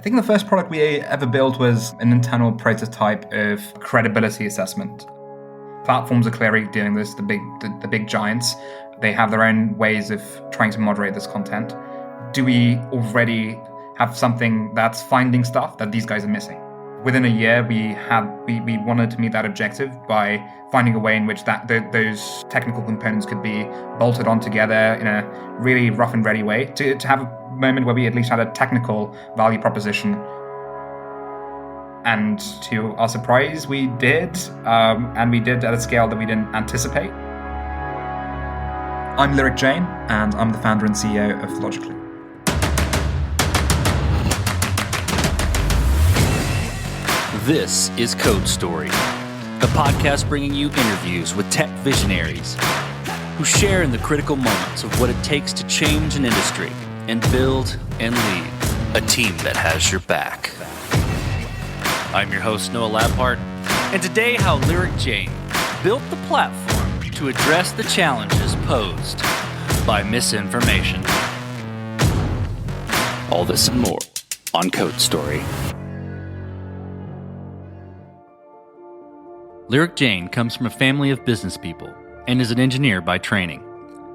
think the first product we ever built was an internal prototype of credibility assessment. Platforms are clearly doing this, the big giants. They have their own ways of trying to moderate this content. Do we already have something that's finding stuff that these guys are missing? Within a year, we wanted to meet that objective by finding a way in which those technical components could be bolted on together in a really rough and ready way to have a moment where we at least had a technical value proposition. And to our surprise, we did, and we did at a scale that we didn't anticipate. I'm Jain, and I'm the founder and CEO of Logically. This is Code Story, a podcast bringing you interviews with tech visionaries who share in the critical moments of what it takes to change an industry and build and lead a team that has your back. I'm your host, Noah Labhart, and today how Jain built the platform to address the challenges posed by misinformation. All this and more on Code Story. Jain comes from a family of business people and is an engineer by training.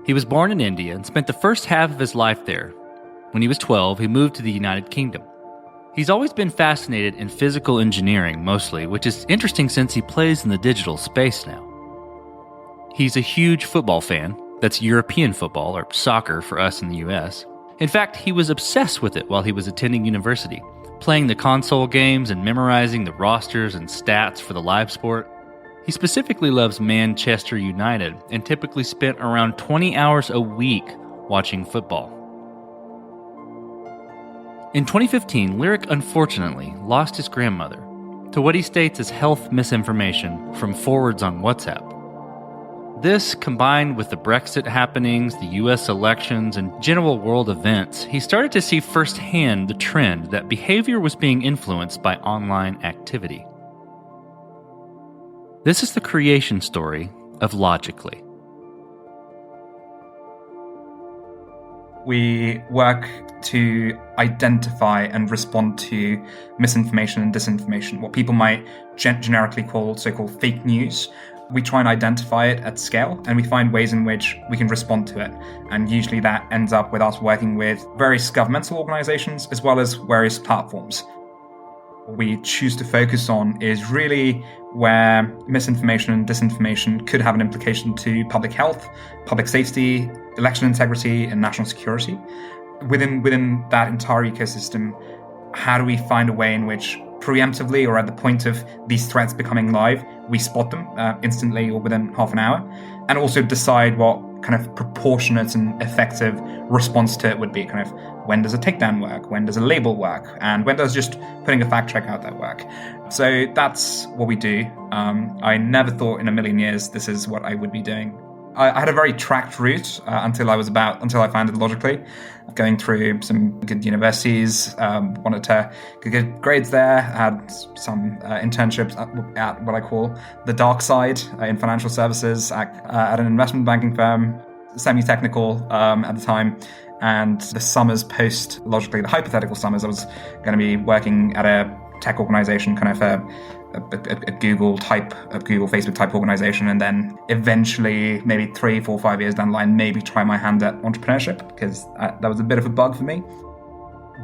He was born in India and spent the first half of his life there. When he was 12, he moved to the United Kingdom. He's always been fascinated in physical engineering mostly, which is interesting since he plays in the digital space now. He's a huge football fan. That's European football, or soccer for us in the US. In fact, he was obsessed with it while he was attending university, playing the console games and memorizing the rosters and stats for the live sport. He specifically loves Manchester United and typically spent around 20 hours a week watching football. In 2015, Lyric unfortunately lost his grandmother to what he states as health misinformation from forwards on WhatsApp. This, combined with the Brexit happenings, the US elections, and general world events, he started to see firsthand the trend that behavior was being influenced by online activity. This is the creation story of Logically. We work to identify and respond to misinformation and disinformation, what people might generically call so-called fake news. We try and identify it at scale, and we find ways in which we can respond to it. And usually that ends up with us working with various governmental organizations as well as various platforms. What we choose to focus on is really where misinformation and disinformation could have an implication to public health, public safety, election integrity, and national security. Within that entire ecosystem, how do we find a way in which preemptively or at the point of these threats becoming live, we spot them instantly or within half an hour, and also decide what kind of proportionate and effective response to it would be. Kind of when does a takedown work? When does a label work? And when does just putting a fact check out there work? So that's what we do. I never thought in a million years this is what I would be doing. I had a very tracked route until I founded Logically, going through some good universities, wanted to get good grades there, had some internships at what I call the dark side in financial services at an investment banking firm, semi-technical at the time. And the summers post Logically, the hypothetical summers, I was going to be working at a tech organization, kind of a Google, Facebook type organization, and then eventually, maybe 3, 4, 5 years down the line, maybe try my hand at entrepreneurship, because that was a bit of a bug for me.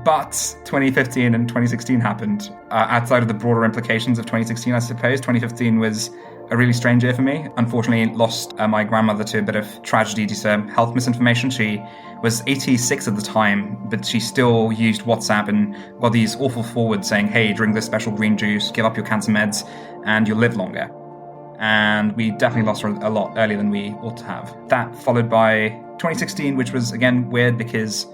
But 2015 and 2016 happened. Outside of the broader implications of 2016, I suppose, 2015 was a really strange year for me. Unfortunately, lost my grandmother to a bit of tragedy due to health misinformation. She was 86 at the time, but she still used WhatsApp and got these awful forwards saying, hey, drink this special green juice, give up your cancer meds, and you'll live longer. And we definitely lost her a lot earlier than we ought to have. That followed by 2016, which was, again, weird because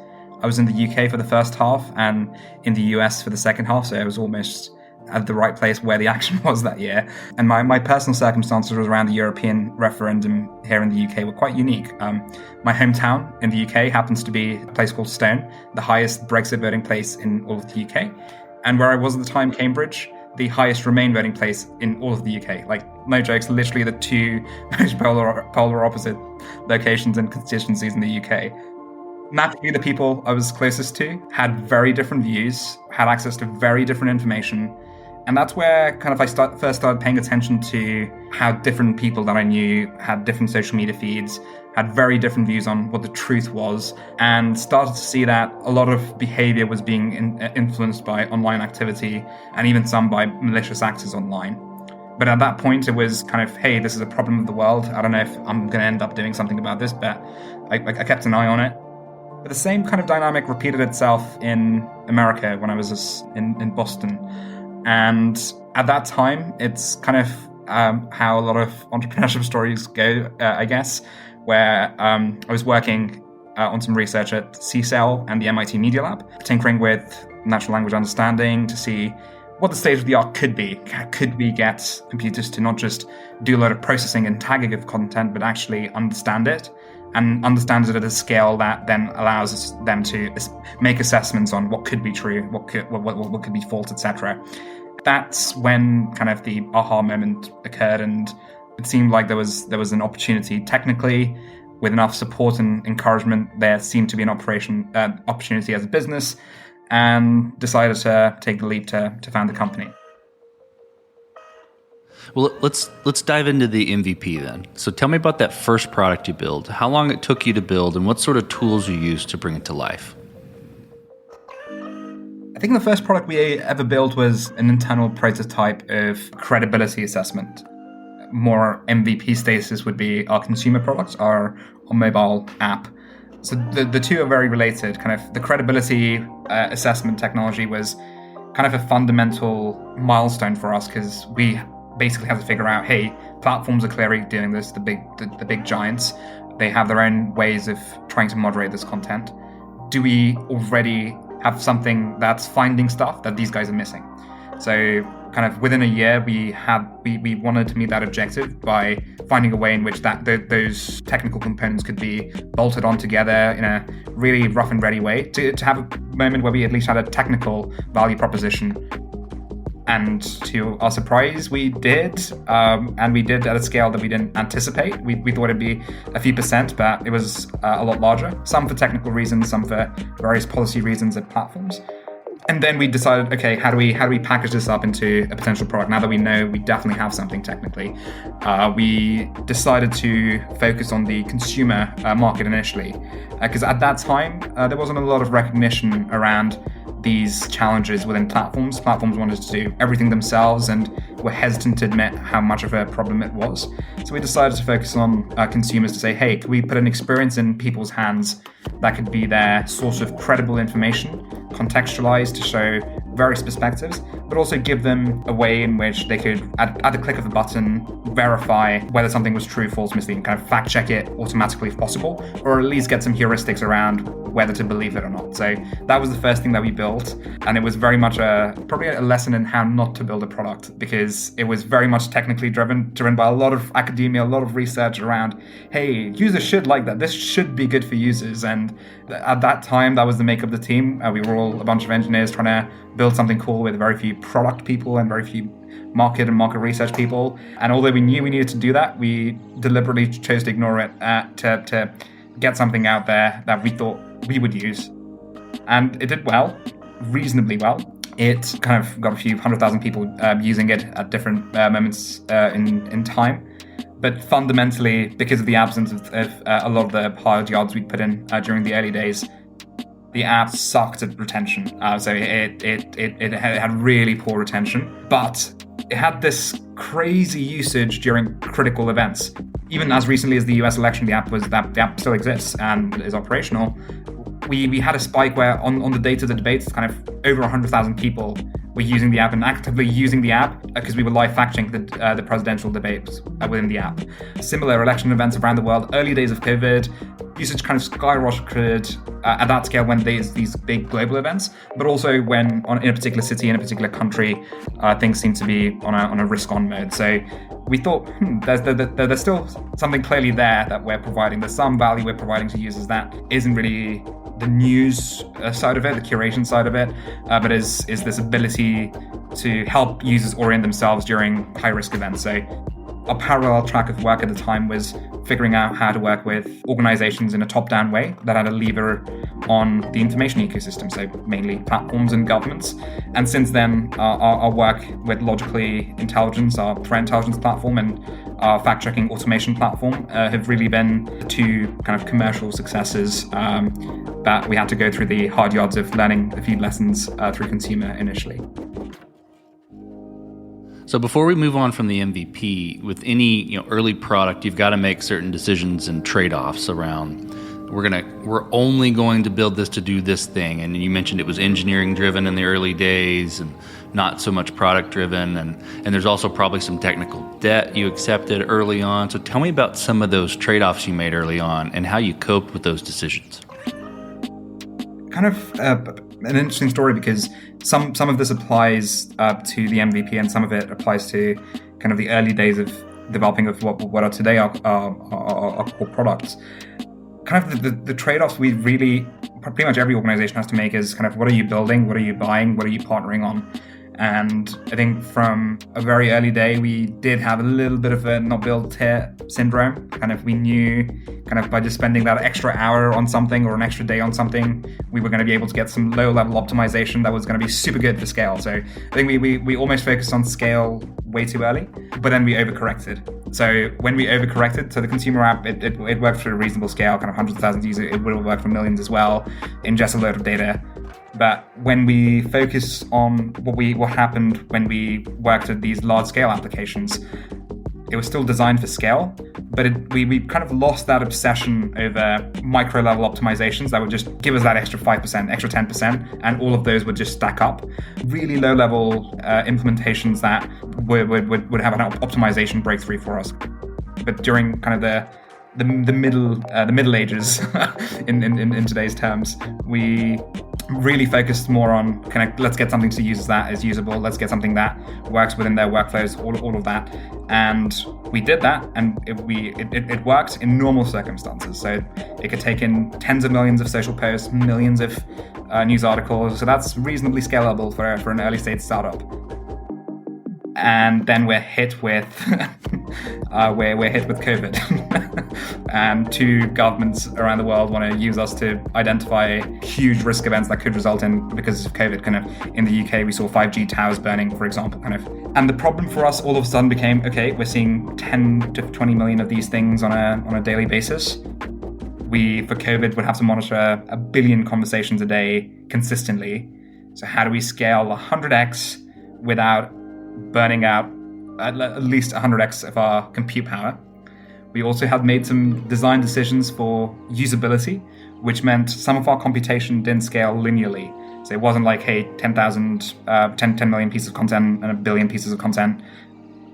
I was in the UK for the first half and in the US for the second half, so I was almost at the right place where the action was that year. And my personal circumstances around the European referendum here in the UK were quite unique. My hometown in the UK happens to be a place called Stone, the highest Brexit voting place in all of the UK. And where I was at the time, Cambridge, the highest Remain voting place in all of the UK. Like, no jokes, literally the two most polar opposite locations and constituencies in the UK. Naturally, the people I was closest to had very different views had access to very different information. And that's where kind of I first started paying attention to how different people that I knew had different social media feeds, had very different views on what the truth was, and started to see that a lot of behavior was being influenced by online activity and even some by malicious actors online. But at that point, it was kind of, hey, this is a problem of the world. I don't know if I'm going to end up doing something about this, but I kept an eye on it. But the same kind of dynamic repeated itself in America when I was in Boston. And at that time, it's kind of how a lot of entrepreneurship stories go, I guess, where I was working on some research at CSAIL and the MIT Media Lab, tinkering with natural language understanding to see what the state of the art could be. Could we get computers to not just do a lot of processing and tagging of content, but actually understand it, and understand it at a scale that then allows them to make assessments on what could be true, what could be false, etc. That's when kind of the aha moment occurred, and it seemed like there was an opportunity technically. With enough support and encouragement, there seemed to be an opportunity as a business, and decided to take the leap to found the company. Well, let's dive into the MVP then. So tell me about that first product you built, how long it took you to build, and what sort of tools you used to bring it to life. I think the first product we ever built was an internal prototype of credibility assessment. More MVP status would be our consumer products, our mobile app. So the two are very related. Kind of the credibility assessment technology was kind of a fundamental milestone for us, because we basically have to figure out, hey, platforms are clearly doing this, the big giants. They have their own ways of trying to moderate this content. Do we already have something that's finding stuff that these guys are missing? So kind of within a year, we wanted to meet that objective by finding a way in which those technical components could be bolted on together in a really rough and ready way to have a moment where we at least had a technical value proposition. And to our surprise, we did, and we did at a scale that we didn't anticipate. We thought it'd be a few percent, but it was a lot larger. Some for technical reasons, some for various policy reasons at platforms. And then we decided, okay, how do we package this up into a potential product? Now that we know we definitely have something technically, we decided to focus on the consumer market initially, because at that time there wasn't a lot of recognition around these challenges within platforms. Platforms wanted to do everything themselves and were hesitant to admit how much of a problem it was. So we decided to focus on consumers to say, hey, can we put an experience in people's hands that could be their source of credible information, contextualized to show various perspectives, but also give them a way in which they could, at the click of a button, verify whether something was true, false, misleading, kind of fact check it automatically if possible, or at least get some heuristics around whether to believe it or not. So that was the first thing that we built, and it was very much probably a lesson in how not to build a product, because it was very much technically driven by a lot of academia, a lot of research around, hey, users should like that, this should be good for users. And at that time, that was the make of the team. We were all a bunch of engineers trying to build something cool with very few product people and very few market research people. And although we knew we needed to do that, we deliberately chose to ignore it to get something out there that we thought we would use. And it did well, reasonably well. It kind of got a few 100,000 people using it at different moments in time. But fundamentally, because of the absence of a lot of the hard yards we'd put in during the early days, the app sucked at retention. So it had really poor retention, but it had this crazy usage during critical events. Even as recently as the US election, the app still exists and is operational. We had a spike where on the date of the debates, kind of over 100,000 people were using the app and actively using the app because we were live fact-checking the presidential debates within the app. Similar election events around the world, early days of COVID, usage kind of skyrocketed at that scale when there's these big global events, but also when in a particular city, in a particular country, things seem to be on a risk-on mode. So we thought, there's still something clearly there that we're providing. There's some value we're providing to users that isn't really the news side of it, the curation side of it, but is this ability to help users orient themselves during high-risk events. So a parallel track of work at the time was figuring out how to work with organizations in a top-down way that had a lever on the information ecosystem, so mainly platforms and governments. And since then, our work with Logically Intelligence, our threat intelligence platform, and our fact-checking automation platform have really been the two kind of commercial successes that we had to go through the hard yards of learning a few lessons through consumer initially. So before we move on from the MVP, with any early product, you've got to make certain decisions and trade-offs around we're only going to build this to do this thing. And you mentioned it was engineering driven in the early days and not so much product driven. And there's also probably some technical debt you accepted early on. So tell me about some of those trade-offs you made early on and how you coped with those decisions. Kind of an interesting story, because some of this applies to the MVP and some of it applies to kind of the early days of developing of what are today our core products. Kind of the trade-offs we really, pretty much every organization has to make is kind of what are you building, what are you buying, what are you partnering on? And I think from a very early day, we did have a little bit of a not build tear syndrome. Kind of we knew kind of by just spending that extra hour on something or an extra day on something, we were going to be able to get some low level optimization that was going to be super good for scale. So I think we almost focused on scale way too early, but then we overcorrected. So when we overcorrected, so the consumer app, it worked for a reasonable scale, kind of hundreds of thousands of users. It would have worked for millions as well, ingest a load of data. But when we focus on what happened when we worked at these large-scale applications, it was still designed for scale, but we kind of lost that obsession over micro-level optimizations that would just give us that extra 5%, extra 10%, and all of those would just stack up. Really low-level implementations that would have an optimization breakthrough for us. But during kind of the Middle Ages, in today's terms, we really focused more on kind of let's get something to use that is usable, let's get something that works within their workflows, all of that. And we did that, and it worked in normal circumstances. So it could take in tens of millions of social posts, millions of news articles. So that's reasonably scalable for an early stage startup. And then we're hit with we're hit with COVID, and two governments around the world want to use us to identify huge risk events that could result in because of COVID. Kind of in the UK, we saw 5G towers burning, for example. Kind of, and the problem for us all of a sudden became, okay, we're seeing 10 to 20 million of these things on a daily basis. We, for COVID, would have to monitor 1 billion conversations a day consistently. So how do we scale 100x without burning out at least 100x of our compute power? We also had made some design decisions for usability, which meant some of our computation didn't scale linearly. So it wasn't like, hey, 10 million pieces of content and 1 billion pieces of content.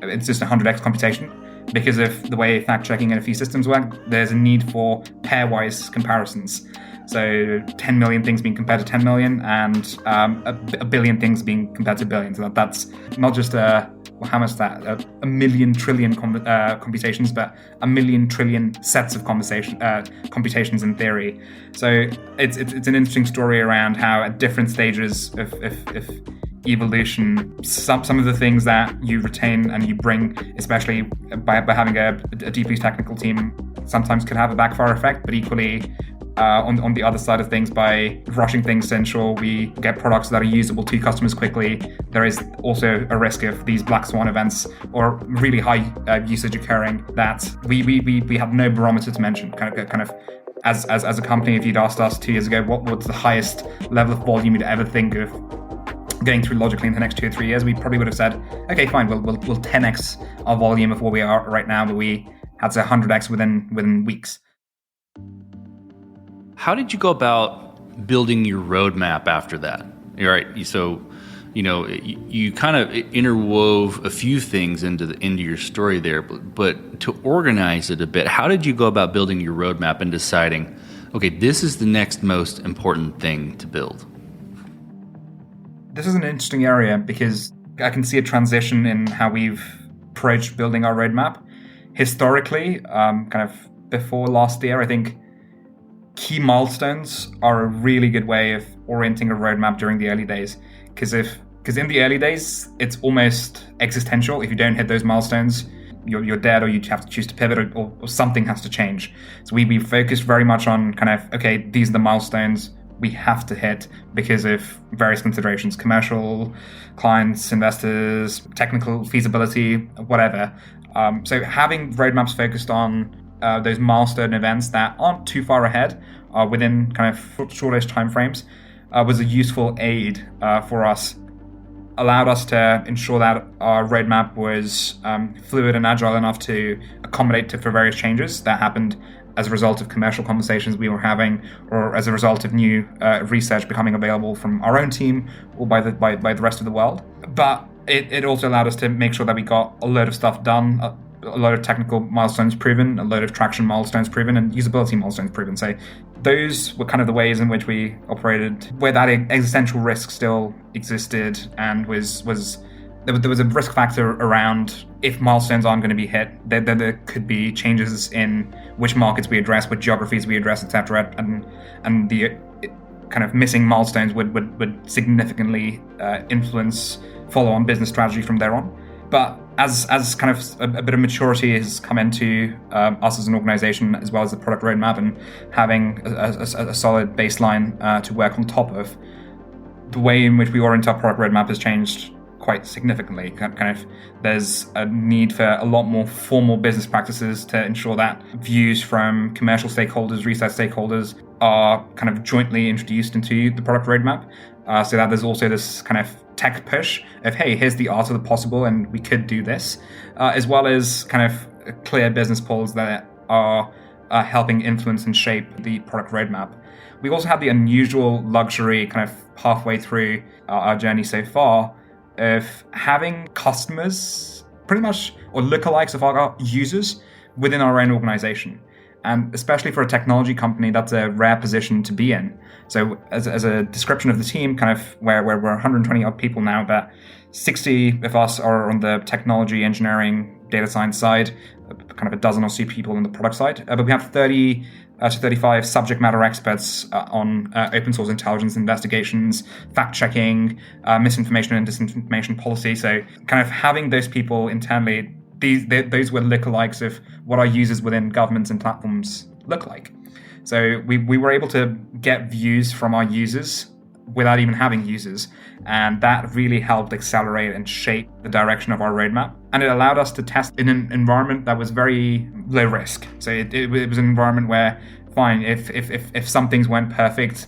It's just 100x computation. Because of the way fact-checking and a few systems work, there's a need for pairwise comparisons. So 10 million things being compared to 10 million and a billion things being compared to a billion. So that's not just how much is that? A million trillion computations, but 1 million trillion sets of computations in theory. So it's an interesting story around how at different stages of evolution, some of the things that you retain and you bring, especially by having a deeply technical team, sometimes can have a backfire effect, but equally on the other side of things, by rushing things to ensure we get products that are usable to customers quickly, there is also a risk of these black swan events or really high usage occurring that we have no barometer to mention. Kind of as a company, if you'd asked us 2 years ago what's the highest level of volume you'd ever think of going through Logically in the next 2 or 3 years, we probably would have said, okay, fine, we'll 10x our volume of where we are right now, but we had to 100x within weeks. How did you go about building your roadmap after that? All right, so you kind of interwove a few things into your story there, but to organize it a bit, how did you go about building your roadmap and deciding, okay, this is the next most important thing to build? This is an interesting area because I can see a transition in how we've approached building our roadmap. Historically, kind of before last year, I think key milestones are a really good way of orienting a roadmap during the early days. Because in the early days, it's almost existential. If you don't hit those milestones, you're dead, or you have to choose to pivot, or something has to change. So we focused very much on kind of, okay, these are the milestones we have to hit because of various considerations: commercial, clients, investors, technical feasibility, whatever. So having roadmaps focused on those milestone events that aren't too far ahead, within kind of shortish timeframes, was a useful aid for us. Allowed us to ensure that our roadmap was fluid and agile enough to accommodate for various changes that happened as a result of commercial conversations we were having, or as a result of new research becoming available from our own team or by the rest of the world. But it also allowed us to make sure that we got a load of stuff done, a load of technical milestones proven, a load of traction milestones proven, and usability milestones proven. So those were kind of the ways in which we operated, where that existential risk still existed, and there was a risk factor around if milestones aren't going to be hit, there could be changes in which markets we address, what geographies we address, etc. And the kind of missing milestones would significantly influence follow-on business strategy from there on. But as kind of a bit of maturity has come into us as an organization, as well as the product roadmap, and having a solid baseline to work on top of, the way in which we orient our product roadmap has changed quite significantly. Kind of, there's a need for a lot more formal business practices to ensure that views from commercial stakeholders, research stakeholders are kind of jointly introduced into the product roadmap, so that there's also this kind of tech push of, hey, here's the art of the possible and we could do this, as well as kind of clear business polls that are helping influence and shape the product roadmap. We also have the unusual luxury kind of halfway through our journey so far of having customers pretty much, or lookalikes of our users within our own organization. And especially for a technology company, that's a rare position to be in. So as a description of the team, kind of where we're 120 odd people now, but 60 of us are on the technology, engineering, data science side, kind of a dozen or so people on the product side. But we have 30 to 35 subject matter experts on open source intelligence investigations, fact checking, misinformation and disinformation policy. So kind of having those people internally, those were lookalikes of what our users within governments and platforms look like. So we were able to get views from our users without even having users. And that really helped accelerate and shape the direction of our roadmap. And it allowed us to test in an environment that was very low risk. So it was an environment where, fine, if some things went perfect,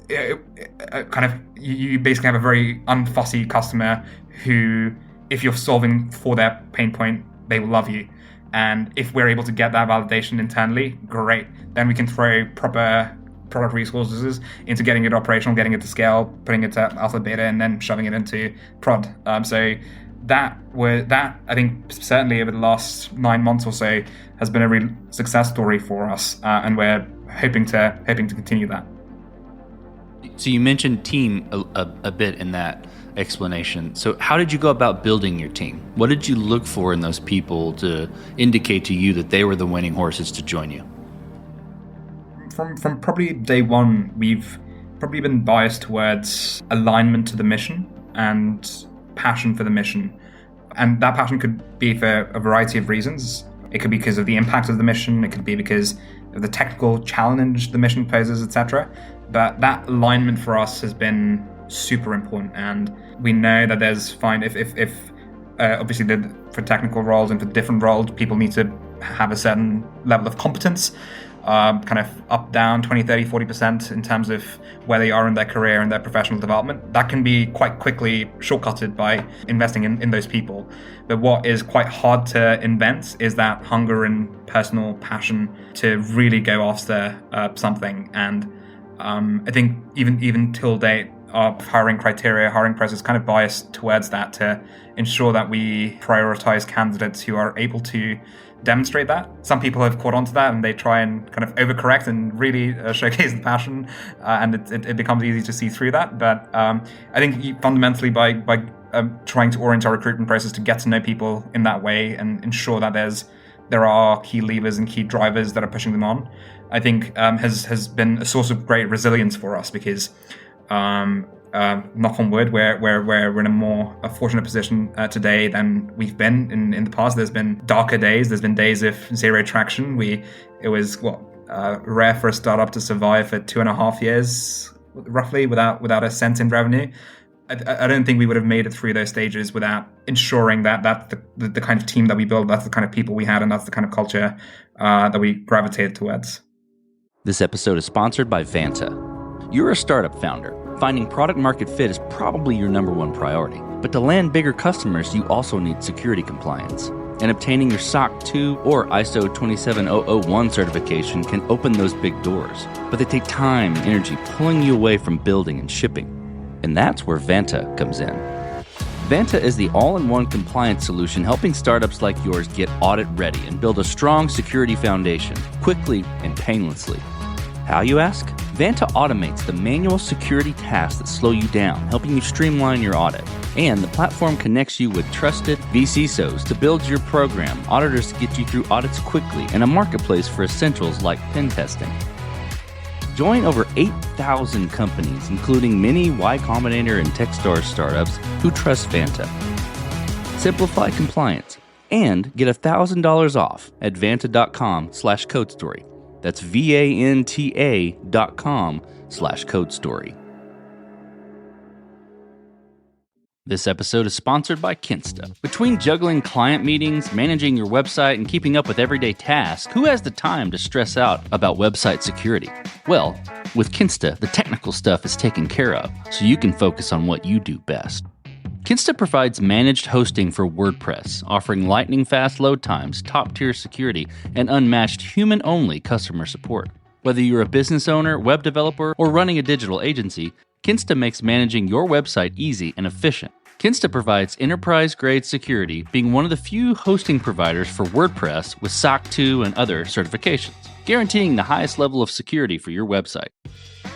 kind of you basically have a very unfussy customer who, if you're solving for their pain point, they will love you. And if we're able to get that validation internally, great. Then we can throw proper product resources into getting it operational, getting it to scale, putting it to alpha beta, and then shoving it into prod. So that I think certainly over the last 9 months or so has been a real success story for us, and we're hoping to continue that. So you mentioned team a bit in that explanation. So how did you go about building your team? What did you look for in those people to indicate to you that they were the winning horses to join you? From probably day one, we've probably been biased towards alignment to the mission and passion for the mission. And that passion could be for a variety of reasons. It could be because of the impact of the mission. It could be because of the technical challenge the mission poses, etc. But that alignment for us has been super important. And we know that there's if obviously for technical roles and for different roles, people need to have a certain level of competence, kind of up, down 20, 30, 40% in terms of where they are in their career and their professional development. That can be quite quickly shortcutted by investing in those people. But what is quite hard to invent is that hunger and personal passion to really go after something. And I think even till date, our hiring process is kind of biased towards that, to ensure that we prioritize candidates who are able to demonstrate that. Some people have caught on to that and they try and kind of overcorrect and really showcase the passion, and it becomes easy to see through that. But I think fundamentally by trying to orient our recruitment process to get to know people in that way and ensure that there are key levers and key drivers that are pushing them on, I think has been a source of great resilience for us, because knock on wood, we're in a more fortunate position today than we've been in the past. There's been darker days. There's been days of zero traction. It was rare for a startup to survive for 2.5 years, roughly, without a cent in revenue. I don't think we would have made it through those stages without ensuring that that's the kind of team that we built, that's the kind of people we had, and that's the kind of culture that we gravitated towards. This episode is sponsored by Vanta. You're a startup founder. Finding product market fit is probably your number one priority. But to land bigger customers, you also need security compliance. And obtaining your SOC 2 or ISO 27001 certification can open those big doors. But they take time and energy pulling you away from building and shipping. And that's where Vanta comes in. Vanta is the all-in-one compliance solution helping startups like yours get audit ready and build a strong security foundation quickly and painlessly. How, you ask? Vanta automates the manual security tasks that slow you down, helping you streamline your audit. And the platform connects you with trusted vCISOs to build your program, auditors to get you through audits quickly, and a marketplace for essentials like pen testing. Join over 8,000 companies, including many Y Combinator and Techstars startups who trust Vanta. Simplify compliance and get $1,000 off at vanta.com/codestory. That's vanta.com/codestory. This episode is sponsored by Kinsta. Between juggling client meetings, managing your website, and keeping up with everyday tasks, who has the time to stress out about website security? Well, with Kinsta, the technical stuff is taken care of, so you can focus on what you do best. Kinsta provides managed hosting for WordPress, offering lightning-fast load times, top-tier security, and unmatched human-only customer support. Whether you're a business owner, web developer, or running a digital agency, Kinsta makes managing your website easy and efficient. Kinsta provides enterprise-grade security, being one of the few hosting providers for WordPress with SOC 2 and other certifications, guaranteeing the highest level of security for your website.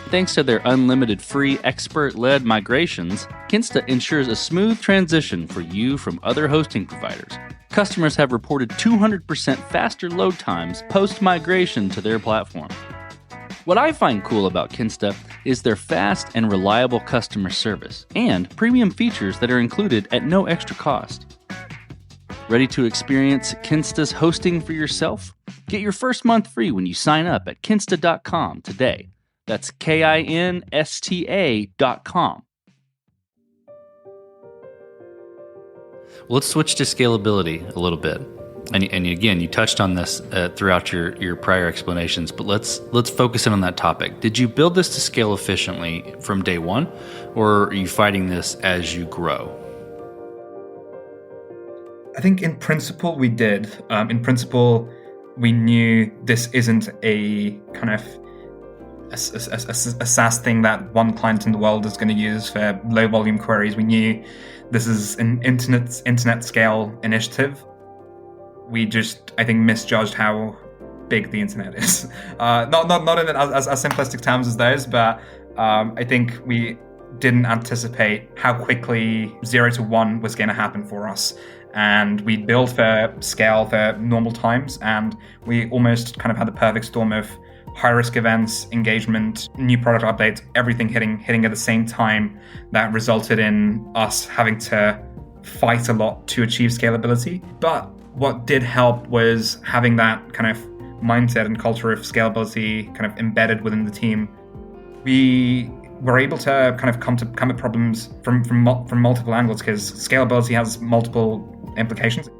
Thanks to their unlimited free expert-led migrations, Kinsta ensures a smooth transition for you from other hosting providers. Customers have reported 200% faster load times post-migration to their platform. What I find cool about Kinsta is their fast and reliable customer service and premium features that are included at no extra cost. Ready to experience Kinsta's hosting for yourself? Get your first month free when you sign up at kinsta.com today. That's KINSTA.com. Let's switch to scalability a little bit. And again, you touched on this throughout your prior explanations, but let's focus in on that topic. Did you build this to scale efficiently from day one, or are you fighting this as you grow? I think in principle we did. In principle, we knew this isn't a kind of a SaaS thing that one client in the world is going to use for low volume queries. We knew this is an internet scale initiative. We just, I think, misjudged how big the internet is. Not in as simplistic terms as those, but I think we didn't anticipate how quickly 0 to 1 was going to happen for us. And we built for scale for normal times, and we almost kind of had the perfect storm of high-risk events, engagement, new product updates, everything hitting at the same time that resulted in us having to fight a lot to achieve scalability. But what did help was having that kind of mindset and culture of scalability kind of embedded within the team. We were able to kind of come at problems from multiple angles, because scalability has multiple implications.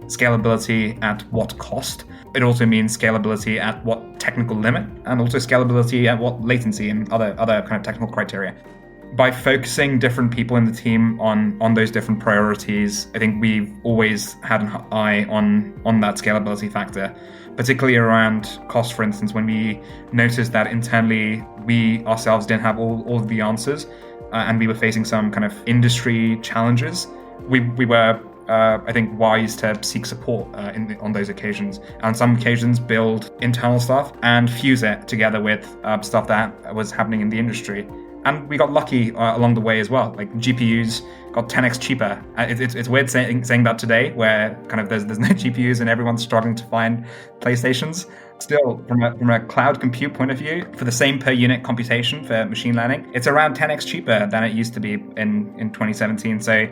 Scalability at what cost? It also means scalability at what technical limit, and also scalability at what latency and other kind of technical criteria. By focusing different people in the team on those different priorities, I think we've always had an eye on that scalability factor, particularly around cost, for instance. When we noticed that internally we ourselves didn't have all of the answers, and we were facing some kind of industry challenges, we were I think wise to seek support on those occasions. On some occasions, build internal stuff and fuse it together with stuff that was happening in the industry. And we got lucky along the way as well. Like GPUs got 10x cheaper. It's weird saying that today, where kind of there's no GPUs and everyone's struggling to find PlayStations. Still, from a cloud compute point of view, for the same per unit computation for machine learning, it's around 10x cheaper than it used to be in 2017. So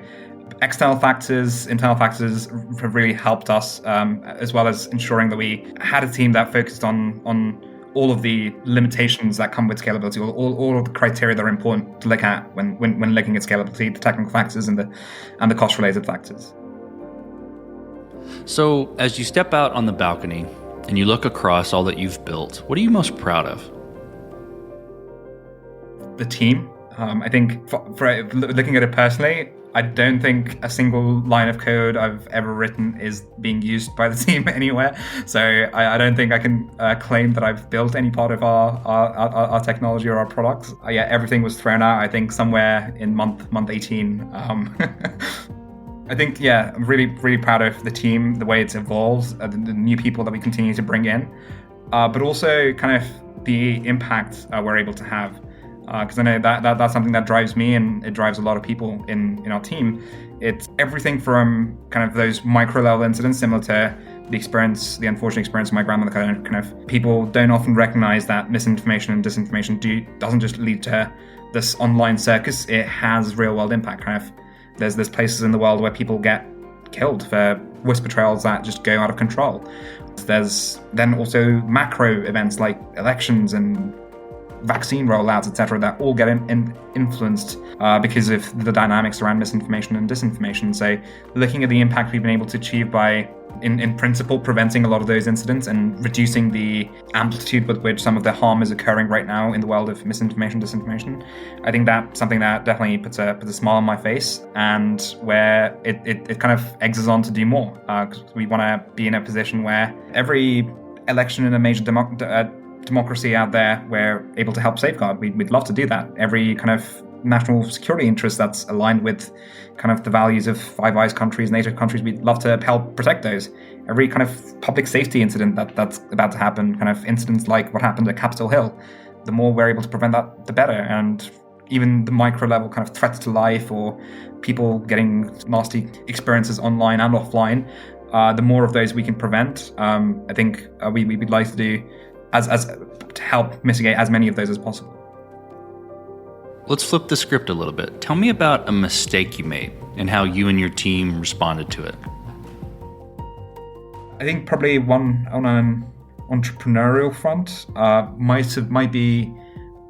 external factors, internal factors have really helped us, as well as ensuring that we had a team that focused on all of the limitations that come with scalability, all of the criteria that are important to look at when looking at scalability, the technical factors and the cost-related factors. So, as you step out on the balcony and you look across all that you've built, what are you most proud of? The team. I think for looking at it personally, I don't think a single line of code I've ever written is being used by the team anywhere. So I don't think I can claim that I've built any part of our technology or our products. Yeah, everything was thrown out, I think, somewhere in month 18. I think, yeah, I'm really, really proud of the team, the way it's evolved, the new people that we continue to bring in, but also kind of the impact we're able to have. Because I know that's something that drives me, and it drives a lot of people in our team. It's everything from kind of those micro level incidents, similar to the unfortunate experience of my grandmother. Kind of people don't often recognize that misinformation and disinformation doesn't just lead to this online circus. It has real world impact. Kind of there's places in the world where people get killed for whisper trails that just go out of control. There's then also macro events like elections and vaccine rollouts, etc., that all get influenced because of the dynamics around misinformation and disinformation. So looking at the impact we've been able to achieve by, in principle, preventing a lot of those incidents and reducing the amplitude with which some of the harm is occurring right now in the world of misinformation, disinformation, I think that's something that definitely puts a smile on my face, and where it kind of eggs us on to do more, because we want to be in a position where every election in a major democracy out there, we're able to help safeguard. We'd love to do that. Every kind of national security interest that's aligned with kind of the values of Five Eyes countries, NATO countries, we'd love to help protect those. Every kind of public safety incident that's about to happen, kind of incidents like what happened at Capitol Hill, the more we're able to prevent that, the better. And even the micro level kind of threats to life or people getting nasty experiences online and offline, the more of those we can prevent, I think we'd like to do as to help mitigate as many of those as possible. Let's flip the script a little bit. Tell me about a mistake you made and how you and your team responded to it. I think probably one on an entrepreneurial front might be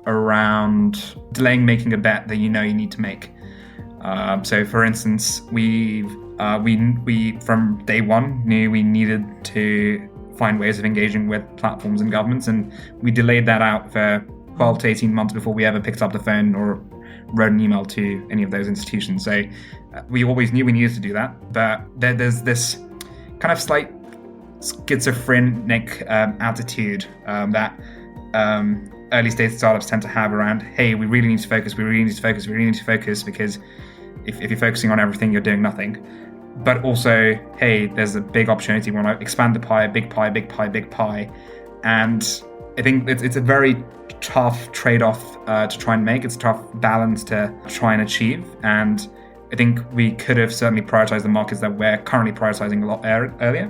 around delaying making a bet that you know you need to make. So, for instance, we from day one knew we needed to find ways of engaging with platforms and governments, and we delayed that out for 12 to 18 months before we ever picked up the phone or wrote an email to any of those institutions. So we always knew we needed to do that, but there's this kind of slight schizophrenic attitude that early stage startups tend to have around, hey, we really need to focus, because if you're focusing on everything, you're doing nothing. But also, hey, there's a big opportunity. We want to expand the pie, big pie. And I think it's a very tough trade-off to try and make. It's a tough balance to try and achieve. And I think we could have certainly prioritized the markets that we're currently prioritizing a lot earlier,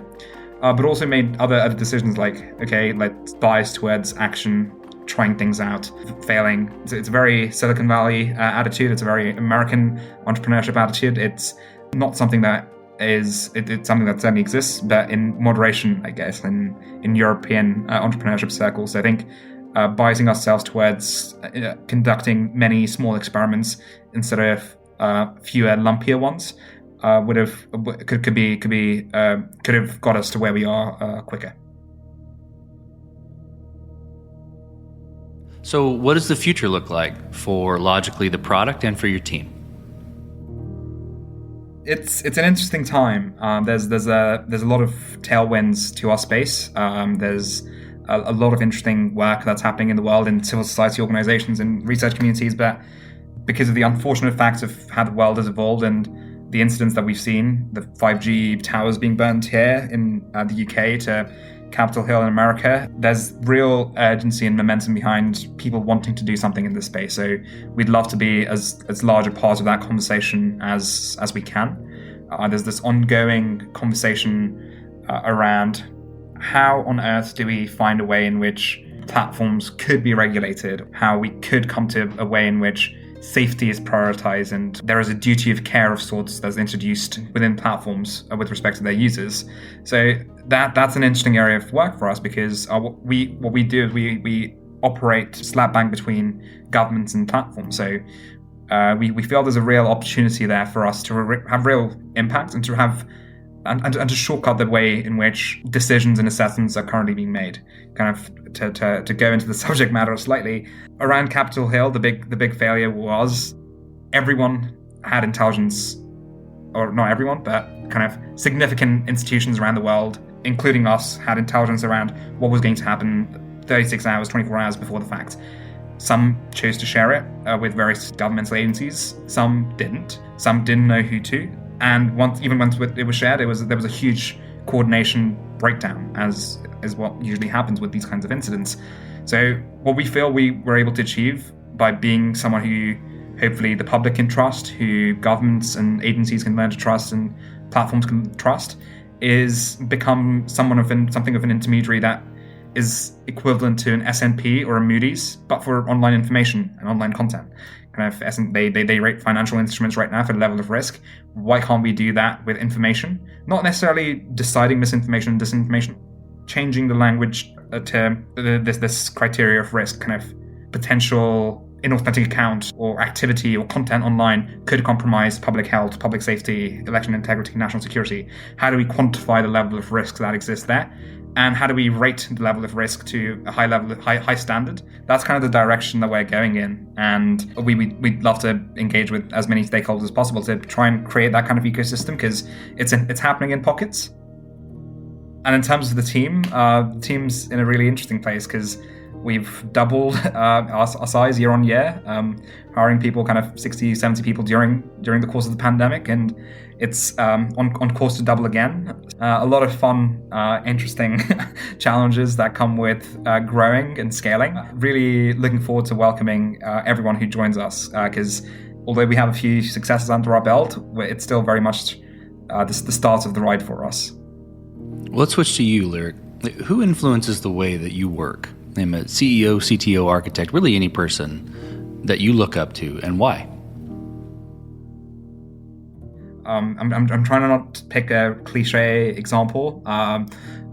but also made other decisions like, okay, let's bias towards action, trying things out, failing. It's a very Silicon Valley attitude. It's a very American entrepreneurship attitude. It's not something that it's something that certainly exists, but in moderation, I guess, in European entrepreneurship circles. So I think biasing ourselves towards conducting many small experiments instead of fewer, lumpier ones could have got us to where we are quicker. So, what does the future look like for Logically the product and for your team? It's an interesting time. There's a lot of tailwinds to our space. There's a lot of interesting work that's happening in the world in civil society organizations and research communities, but because of the unfortunate facts of how the world has evolved and the incidents that we've seen, the 5G towers being burnt here in the UK to Capitol Hill in America, there's real urgency and momentum behind people wanting to do something in this space. So we'd love to be as large a part of that conversation as we can. There's this ongoing conversation around how on earth do we find a way in which platforms could be regulated, how we could come to a way in which safety is prioritized and there is a duty of care of sorts that's introduced within platforms with respect to their users. So that's an interesting area of work for us, because what we do is we operate slap bang between governments and platforms. So we feel there's a real opportunity there for us to have real impact and to have and to shortcut the way in which decisions and assessments are currently being made. Kind of to go into the subject matter slightly, around Capitol Hill, the big failure was everyone had intelligence, or not everyone, but kind of significant institutions around the world, including us, had intelligence around what was going to happen 36 hours, 24 hours before the fact. Some chose to share it with various governmental agencies. Some didn't. Some didn't know who to. And once it was shared, there was a huge coordination breakdown, as is what usually happens with these kinds of incidents. So what we feel we were able to achieve by being someone who hopefully the public can trust, who governments and agencies can learn to trust and platforms can trust, is become something of an intermediary that is equivalent to an S&P or a Moody's, but for online information and online content. Kind of, they rate financial instruments right now for the level of risk. Why can't we do that with information? Not necessarily deciding misinformation and disinformation, changing the language to this criteria of risk, kind of potential inauthentic account or activity or content online could compromise public health, public safety, election integrity, national security. How do we quantify the level of risk that exists there? And how do we rate the level of risk to a high standard? That's kind of the direction that we're going in. And we'd love to engage with as many stakeholders as possible to try and create that kind of ecosystem, because it's happening in pockets. And in terms of the team's in a really interesting place, because we've doubled our size year on year, hiring people, kind of 60, 70 people during the course of the pandemic, and it's on course to double again. A lot of fun, interesting challenges that come with growing and scaling. Really looking forward to welcoming everyone who joins us, because although we have a few successes under our belt, it's still very much the start of the ride for us. Well, let's switch to you, Lyric. Who influences the way that you work? I'm a CEO, CTO, architect, really any person that you look up to, and why? I'm trying to not pick a cliche example,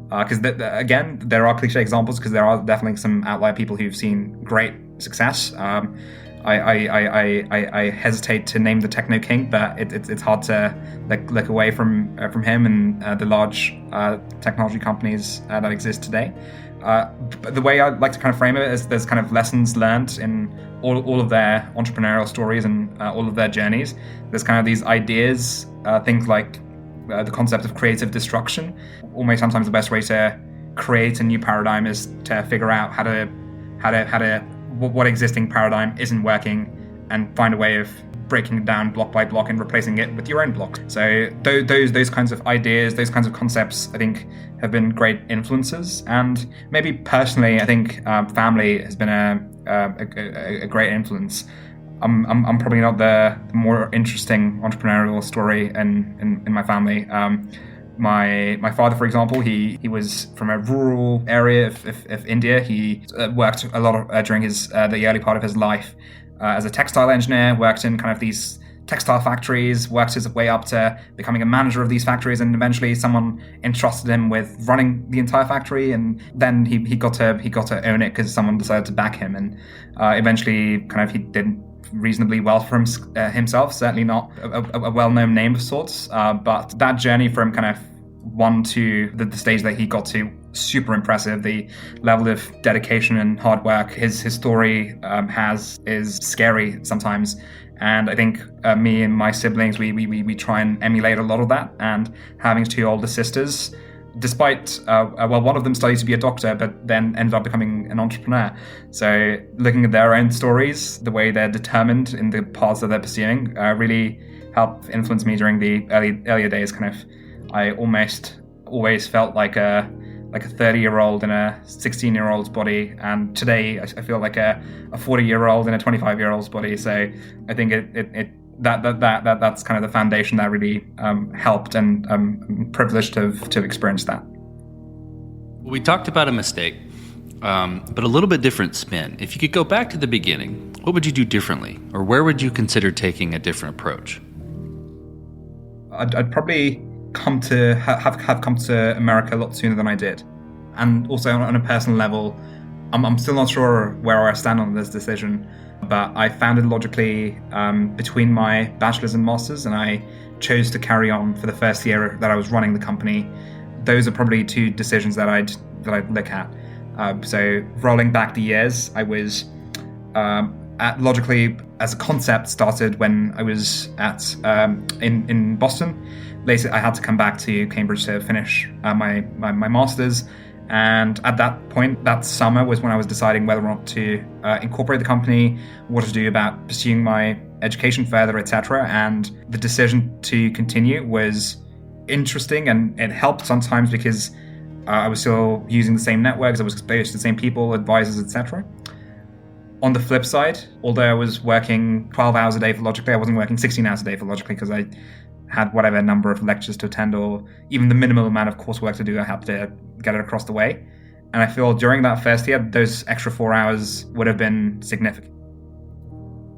because again, there are cliche examples, because there are definitely some outlier people who've seen great success. I hesitate to name the techno king, but it's hard to look away from him and the large technology companies that exist today. But the way I like to kind of frame it is there's kind of lessons learned in all of their entrepreneurial stories and all of their journeys. There's kind of these ideas, things like the concept of creative destruction. Almost sometimes the best way to create a new paradigm is to figure out how to what existing paradigm isn't working and find a way of breaking it down block by block and replacing it with your own block. So those kinds of ideas, those kinds of concepts, I think, have been great influences. And maybe personally, I think family has been a great influence. I'm probably not the more interesting entrepreneurial story in my family. My father, for example, he was from a rural area of India. He worked a lot during the early part of his life as a textile engineer, worked in kind of these textile factories, worked his way up to becoming a manager of these factories, and eventually someone entrusted him with running the entire factory, and then he got to own it because someone decided to back him, and eventually kind of he did reasonably well for himself, certainly not a well-known name of sorts, but that journey from kind of one to the stage that he got to, super impressive. The level of dedication and hard work his story is scary sometimes, and I think me and my siblings we try and emulate a lot of that. And having two older sisters, despite one of them studied to be a doctor but then ended up becoming an entrepreneur, so looking at their own stories, the way they're determined in the paths that they're pursuing, really helped influence me during the earlier days. Kind of, I almost always felt like a 30-year-old in a 16-year-old's body, and today I feel like a 40-year-old in a 25-year-old's body. So I think that's kind of the foundation that really helped, and I'm privileged to have experienced that. We talked about a mistake, but a little bit different spin. If you could go back to the beginning, what would you do differently? Or where would you consider taking a different approach? I'd probably have come to America a lot sooner than I did. And also on a personal level, I'm still not sure where I stand on this decision, but I found it logically between my bachelor's and master's, and I chose to carry on for the first year that I was running the company. Those are probably two decisions that I'd look at. So rolling back the years, I was logically as a concept started when I was in Boston. Later, I had to come back to Cambridge to finish my master's. And at that point, that summer was when I was deciding whether or not to incorporate the company, what to do about pursuing my education further, etc. And the decision to continue was interesting, and it helped sometimes because I was still using the same networks, I was exposed to the same people, advisors, etc. On the flip side, although I was working 12 hours a day for Logically, I wasn't working 16 hours a day for Logically because I had whatever number of lectures to attend or even the minimal amount of coursework to do. I had to get it across the way. And I feel during that first year, those extra 4 hours would have been significant.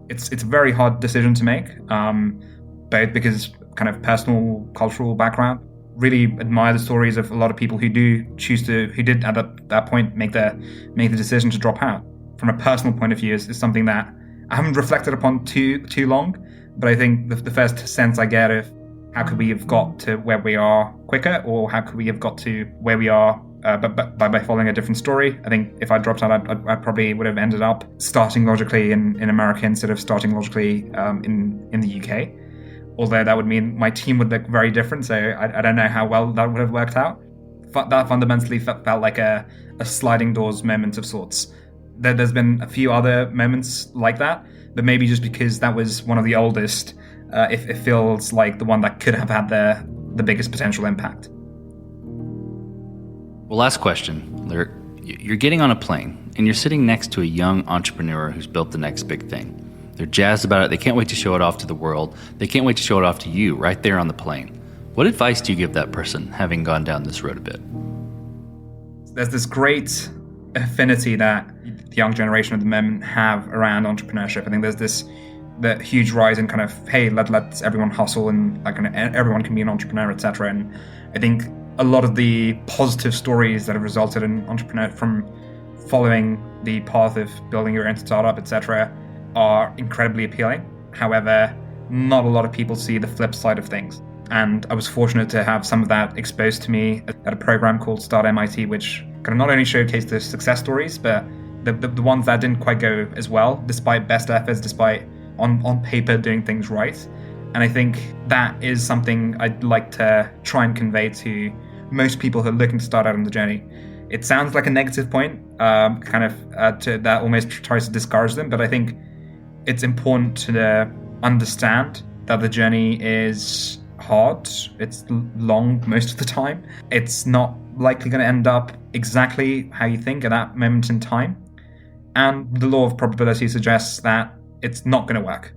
It's a very hard decision to make, both because kind of personal, cultural background. Really admire the stories of a lot of people who did at that point make the decision to drop out. From a personal point of view, is something that I haven't reflected upon too long, but I think the first sense I get of how could we have got to where we are quicker, or how could we have got to where we are but by following a different story. I think if I dropped out, I probably would have ended up starting Logically in America instead of starting Logically in the UK. Although that would mean my team would look very different, so I don't know how well that would have worked out. That fundamentally felt like a sliding doors moment of sorts. There's been a few other moments like that, but maybe just because that was one of the oldest, it feels like the one that could have had the biggest potential impact. Well, last question. You're getting on a plane, and you're sitting next to a young entrepreneur who's built the next big thing. They're jazzed about it. They can't wait to show it off to the world. They can't wait to show it off to you right there on the plane. What advice do you give that person, having gone down this road a bit? There's this great affinity that the young generation at the moment have around entrepreneurship. I think there's the huge rise in kind of, hey, let everyone hustle and like everyone can be an entrepreneur, etc. And I think a lot of the positive stories that have resulted in entrepreneur from following the path of building your own startup, etc., are incredibly appealing. However, not a lot of people see the flip side of things. And I was fortunate to have some of that exposed to me at a program called Start MIT, which kind of not only showcased the success stories, but the ones that didn't quite go as well, despite best efforts, despite on paper doing things right. And I think that is something I'd like to try and convey to most people who are looking to start out on the journey. It sounds like a negative point, that almost tries to discourage them, but I think it's important to understand that the journey is hard. It's long most of the time. It's not likely going to end up exactly how you think at that moment in time. And the law of probability suggests that it's not going to work.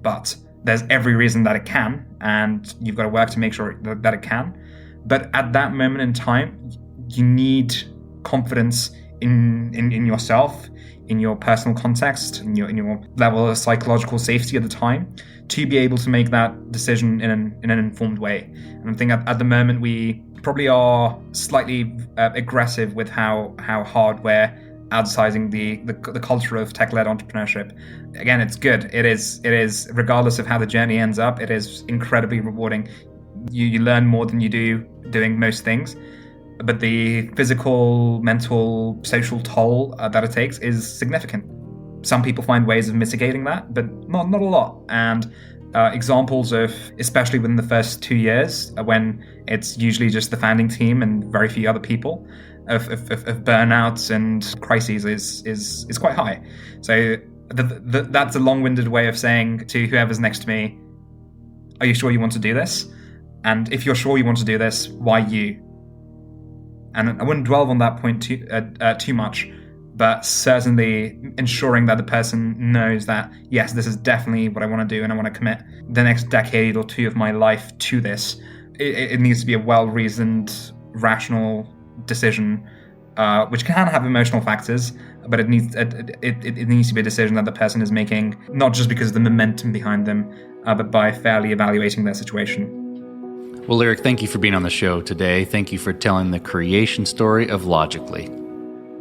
But there's every reason that it can, and you've got to work to make sure that it can. But at that moment in time, you need confidence in yourself, in your personal context, in your level of psychological safety at the time, to be able to make that decision in an informed way. And I think at the moment we probably are slightly aggressive with how hard we're advertising the culture of tech-led entrepreneurship. Again, it's good. It is regardless of how the journey ends up, it is incredibly rewarding. You learn more than you do doing most things. But the physical, mental, social toll that it takes is significant. Some people find ways of mitigating that, but not a lot. And examples of, especially within the first 2 years, when it's usually just the founding team and very few other people, of burnouts and crises is quite high. So that's a long-winded way of saying to whoever's next to me, are you sure you want to do this? And if you're sure you want to do this, why you? And I wouldn't dwell on that point too much, but certainly ensuring that the person knows that, yes, this is definitely what I want to do and I want to commit the next decade or two of my life to this. It needs to be a well-reasoned, rational decision, which can have emotional factors, but it needs to be a decision that the person is making not just because of the momentum behind them, but by fairly evaluating their situation. Well, Lyric, thank you for being on the show today. Thank you for telling the creation story of Logically.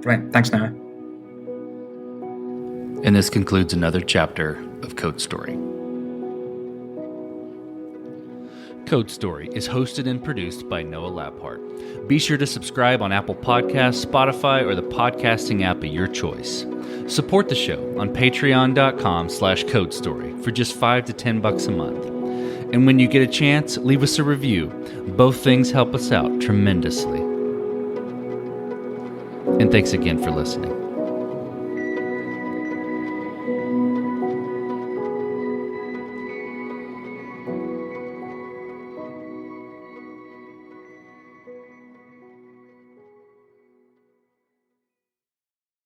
Right. Thanks, Noah. And this concludes another chapter of Code Story. Code Story is hosted and produced by Noah Labhart. Be sure to subscribe on Apple Podcasts, Spotify, or the podcasting app of your choice. Support the show on patreon.com/codestory for just $5 to $10 a month. And when you get a chance, leave us a review. Both things help us out tremendously. And thanks again for listening.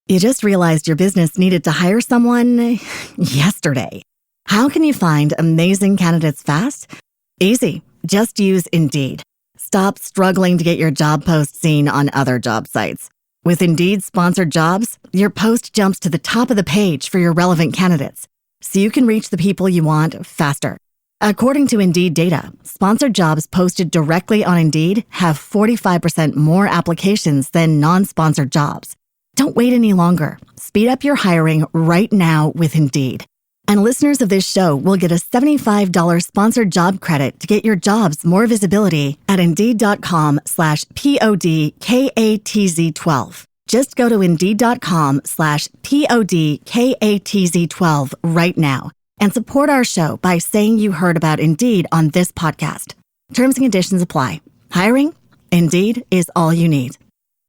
You just realized your business needed to hire someone yesterday. How can you find amazing candidates fast? Easy. Just use Indeed. Stop struggling to get your job post seen on other job sites. With Indeed sponsored jobs, your post jumps to the top of the page for your relevant candidates, so you can reach the people you want faster. According to Indeed data, sponsored jobs posted directly on Indeed have 45% more applications than non-sponsored jobs. Don't wait any longer. Speed up your hiring right now with Indeed. And listeners of this show will get a $75 sponsored job credit to get your jobs more visibility at Indeed.com/PODKATZ12. Just go to Indeed.com/PODKATZ12 right now and support our show by saying you heard about Indeed on this podcast. Terms and conditions apply. Hiring? Indeed is all you need.